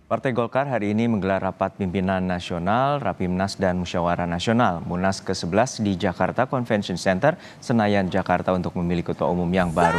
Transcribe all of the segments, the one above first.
Partai Golkar hari ini menggelar rapat pimpinan nasional, Rapimnas dan Musyawarah Nasional Munas ke-11 di Jakarta Convention Center, Senayan, Jakarta untuk memilih ketua umum yang baru.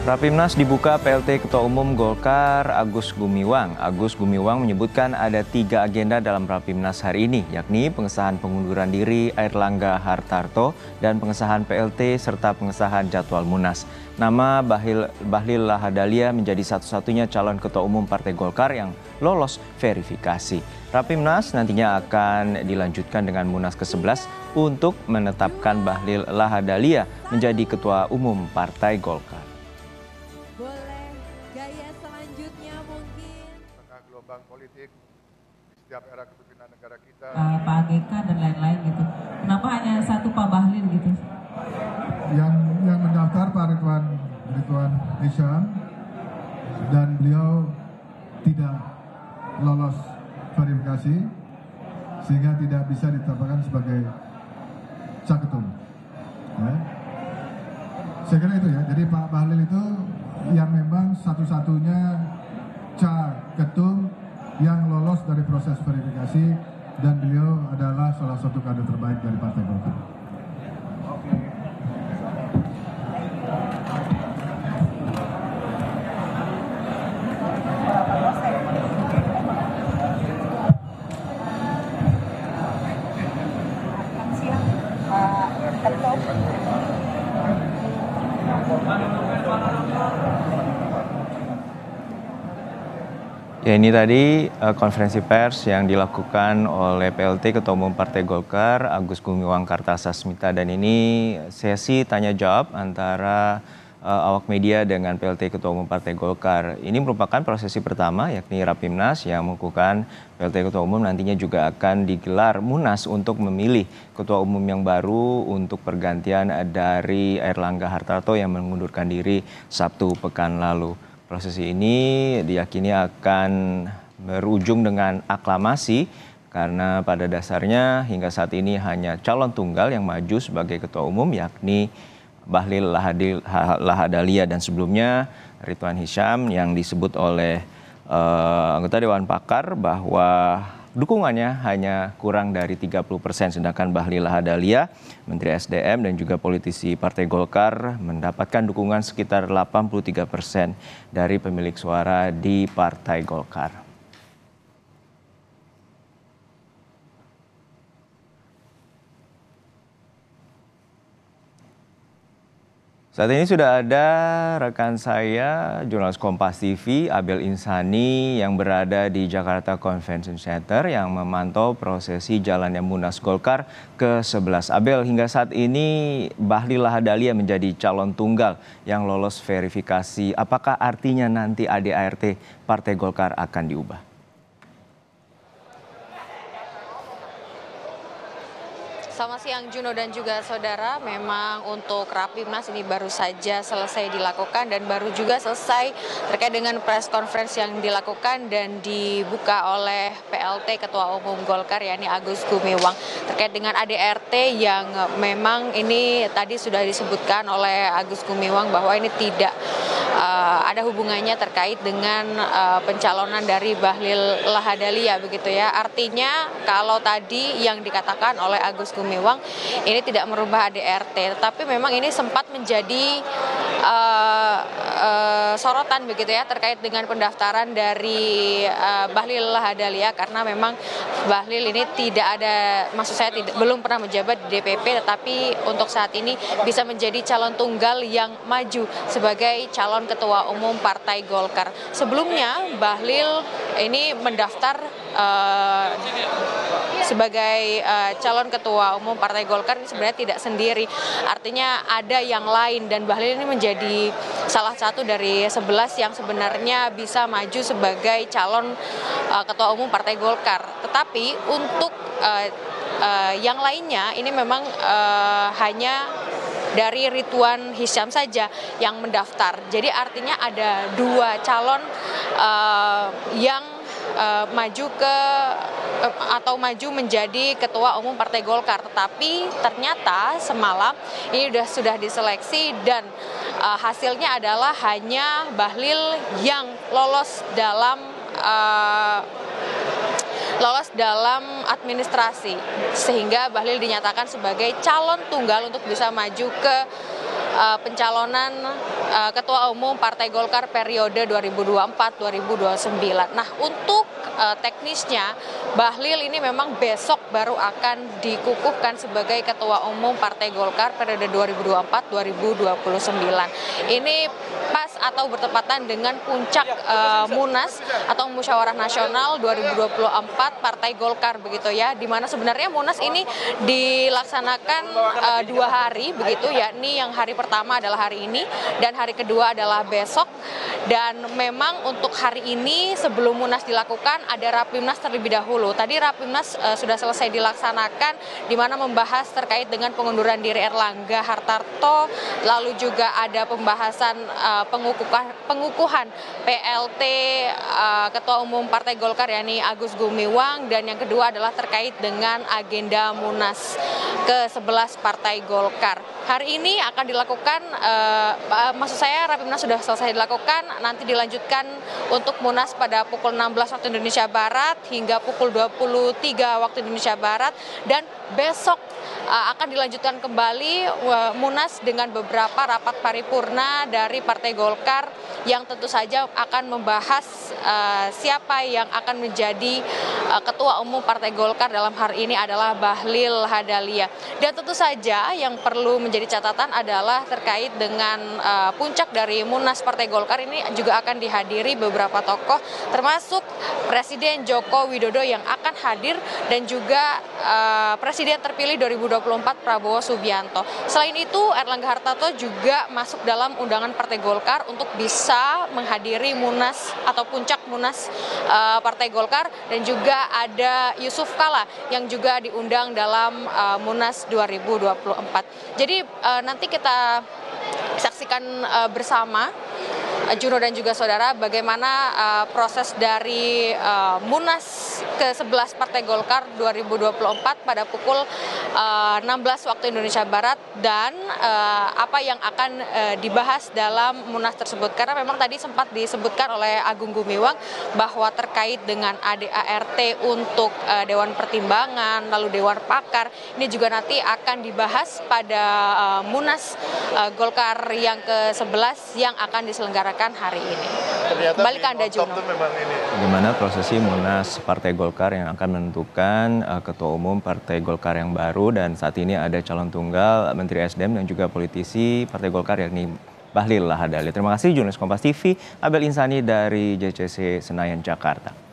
Rapimnas dibuka PLT Ketua Umum Golkar Agus Gumiwang. Agus Gumiwang menyebutkan ada 3 agenda dalam Rapimnas hari ini, yakni pengesahan pengunduran diri Airlangga Hartarto dan pengesahan PLT serta pengesahan jadwal Munas. Nama Bahlil Lahadalia menjadi satu-satunya calon Ketua Umum Partai Golkar yang lolos verifikasi. Rapimnas nantinya akan dilanjutkan dengan Munas ke-11 untuk menetapkan Bahlil Lahadalia menjadi Ketua Umum Partai Golkar. Boleh gaya selanjutnya mungkin. Tengah gelombang politik di setiap era kepemimpinan negara kita. Pak AGK dan lain-lain gitu. Kenapa hanya satu Pak Bahlil gitu? Yang mendaftar Pak Ridwan Hisyam dan beliau tidak lolos verifikasi sehingga tidak bisa ditetapkan sebagai caketum. Ya. Saya kira itu ya. Jadi Pak Bahlil itu yang memang satu-satunya caketum yang lolos dari proses verifikasi dan beliau adalah salah satu kader terbaik dari Partai Golkar. Ya, ini tadi konferensi pers yang dilakukan oleh PLT Ketua Umum Partai Golkar Agus Gumiwang Kartasasmita, dan ini sesi tanya jawab antara awak media dengan PLT Ketua Umum Partai Golkar. Ini merupakan prosesi pertama, yakni Rapimnas yang mengukuhkan PLT Ketua Umum nantinya juga akan digelar Munas untuk memilih Ketua Umum yang baru untuk pergantian dari Airlangga Hartarto yang mengundurkan diri Sabtu pekan lalu. Prosesi ini diyakini akan berujung dengan aklamasi karena pada dasarnya hingga saat ini hanya calon tunggal yang maju sebagai ketua umum, yakni Bahlil Lahadalia, dan sebelumnya Ridwan Hisyam yang disebut oleh anggota Dewan Pakar bahwa dukungannya hanya kurang dari 30%, sedangkan Bahlil Lahadalia, Menteri SDM dan juga politisi Partai Golkar, mendapatkan dukungan sekitar 83% dari pemilik suara di Partai Golkar. Saat ini sudah ada rekan saya, jurnalis Kompas TV, Abel Insani, yang berada di Jakarta Convention Center yang memantau prosesi jalannya Munas Golkar ke-11. Abel, hingga saat ini Bahlil Lahadalia menjadi calon tunggal yang lolos verifikasi. Apakah artinya nanti ADART Partai Golkar akan diubah? Selamat siang Juno dan juga saudara, memang untuk Rapimnas ini baru saja selesai dilakukan dan baru juga selesai terkait dengan press conference yang dilakukan dan dibuka oleh PLT Ketua Umum Golkar, yakni Agus Gumiwang, terkait dengan ADART yang memang ini tadi sudah disebutkan oleh Agus Gumiwang bahwa ini tidak ada hubungannya terkait dengan pencalonan dari Bahlil Lahadalia begitu ya. Artinya kalau tadi yang dikatakan oleh Agus Gumiwang ini tidak merubah ADART, tetapi memang ini sempat menjadi sorotan begitu ya terkait dengan pendaftaran dari Bahlil Lahadalia, karena memang Bahlil ini tidak ada, maksud saya belum pernah menjabat di DPP, tetapi untuk saat ini bisa menjadi calon tunggal yang maju sebagai calon ketua umum Partai Golkar. Sebelumnya Bahlil ini mendaftar sebagai calon ketua umum Partai Golkar ini sebenarnya tidak sendiri, artinya ada yang lain, dan Bahlil ini menjadi salah satu dari 11 yang sebenarnya bisa maju sebagai calon ketua umum Partai Golkar. Tetapi untuk yang lainnya ini memang hanya dari Ridwan Hisyam saja yang mendaftar. Jadi artinya ada 2 calon yang maju menjadi Ketua Umum Partai Golkar. Tetapi ternyata semalam ini sudah diseleksi dan hasilnya adalah hanya Bahlil yang lolos dalam administrasi, sehingga Bahlil dinyatakan sebagai calon tunggal untuk bisa maju ke pencalonan Ketua Umum Partai Golkar periode 2024-2029. Nah, untuk teknisnya Bahlil ini memang besok baru akan dikukuhkan sebagai Ketua Umum Partai Golkar periode 2024-2029. Ini pas atau bertepatan dengan puncak Munas atau Musyawarah Nasional 2024 Partai Golkar begitu ya, di mana sebenarnya Munas ini dilaksanakan 2 hari begitu, yakni yang hari pertama adalah hari ini dan hari kedua adalah besok. Dan memang untuk hari ini sebelum Munas dilakukan ada Rapimnas terlebih dahulu. Tadi Rapimnas sudah selesai dilaksanakan, di mana membahas terkait dengan pengunduran diri Erlangga Hartarto, lalu juga ada pembahasan pengukuhan PLT Ketua Umum Partai Golkar yakni Agus Gumiwang, dan yang kedua adalah terkait dengan agenda Munas ke-11 Partai Golkar. Hari ini akan dilakukan, Rapimnas sudah selesai dilakukan, nanti dilanjutkan untuk Munas pada pukul 16 waktu Indonesia Barat hingga pukul 23 waktu Indonesia Barat, dan besok akan dilanjutkan kembali Munas dengan beberapa rapat paripurna dari Partai Golkar yang tentu saja akan membahas siapa yang akan menjadi Ketua Umum Partai Golkar. Dalam hari ini adalah Bahlil Lahadalia. Dan tentu saja yang perlu menjadi catatan adalah terkait dengan puncak dari Munas Partai Golkar ini juga akan dihadiri beberapa tokoh, termasuk Presiden Joko Widodo yang akan hadir, dan juga Presiden terpilih 2024 Prabowo Subianto. Selain itu, Erlangga Hartarto juga masuk dalam undangan Partai Golkar untuk bisa menghadiri Munas atau puncak Munas Partai Golkar, dan juga ada Yusuf Kala yang juga diundang dalam Munas 2024. Jadi nanti kita saksikan bersama, Juno dan juga saudara, bagaimana proses dari Munas ke-11 Partai Golkar 2024 pada pukul 16 waktu Indonesia Barat, dan apa yang akan dibahas dalam Munas tersebut. Karena memang tadi sempat disebutkan oleh Agung Gumiwang bahwa terkait dengan ADART untuk Dewan Pertimbangan, lalu Dewan Pakar, ini juga nanti akan dibahas pada Munas Golkar yang ke-11 yang akan diselenggarakan hari ini. Kembali ke Anda, Juno. Bagaimana prosesi Munas Partai Golkar yang akan menentukan Ketua Umum Partai Golkar yang baru, dan saat ini ada calon tunggal Menteri SDM dan juga politisi Partai Golkar yakni Bahlil Lahadalia. Terima kasih jurnalis Kompas TV Abel Insani dari JCC Senayan, Jakarta.